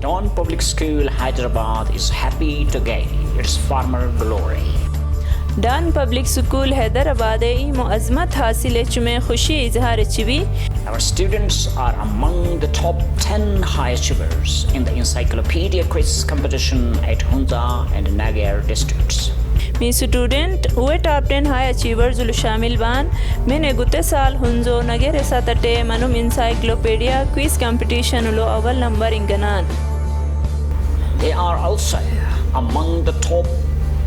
Dawn Public School, Hyderabad is happy to gain its former glory. Dawn public school Hyderabad ایمو عظمت حاصل چمیں خوشی اظہار چوی. Our students are among the top 10 high achievers in the encyclopedia quiz competition at Hunza and Nagar districts. می student اوے top 10 high achievers لو شامل بان میں نے گتے سال ہنزو نگر ساتٹے منم انسائکلوپیڈیا کوئز کمپٹیشن لو اول نمبر انگنان. They are also among the top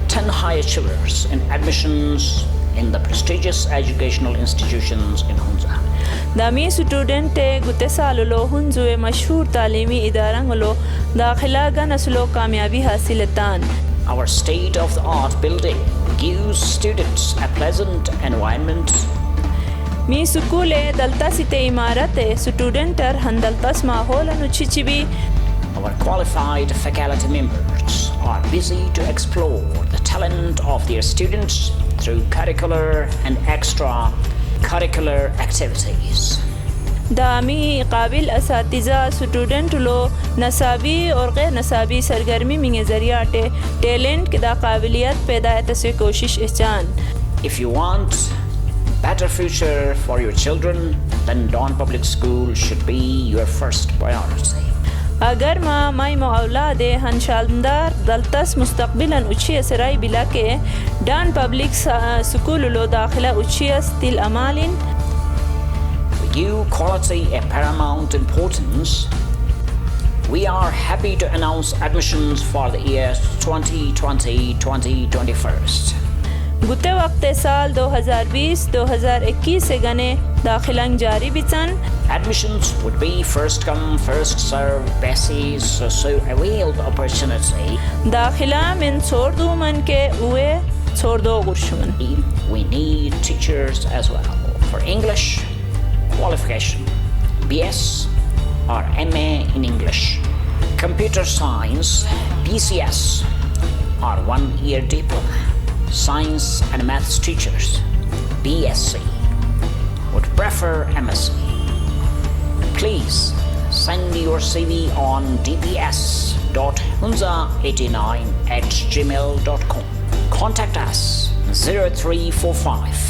10 high achievers in admissions in the prestigious educational institutions in Hunza. دامی اسٹوڈنٹ گتے سال لو ہنزو مشہور تعلیمی ادارہ لو داخلہ گنس لو کامیابی حاصلتان. Our state-of-the-art building gives students a pleasant environment. می سکول دلتا سیتے عمارت اسٹوڈنٹر ہندلتس ماحول انوچی بھی. Our qualified faculty members are busy to explore the talent of their students through curricular and extra-curricular activities. دامی قابل اساتذہ اسٹوڈنٹ لو نصابی اور غیر نصابی سرگرمی میں ذریعہ ٹیلنٹ کی دا قابلیت پیدا سے کوشش اچان. If you want better future for your children, then Dawn Public School should be your first priority. اگر مائی اولاد ہن شاندار دلتس مستقبلا اچھی اسرائی بلا کے ڈان پبلک سکول لو داخلہ اچھی استل امالن. You quality a paramount importance. We are happy to announce admissions for the year 2020-2021. گتے وقت سال 2020-2021 سے گنے داخلنگ جاری بچن. Admissions would be first come first served basis, so avail the opportunity. داخلہ من چھوڑ دو من کے اوے چھوڑ دو گرشمن. We need teachers as well. For English qualification, BS or MA in English. Computer Science, BCS or 1-year diploma. Science and Maths teachers, BSc, would prefer MSc. Please send your CV on dps.hunza89@gmail.com. Contact us 0345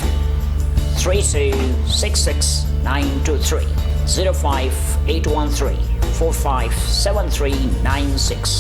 3266923 05813 457396.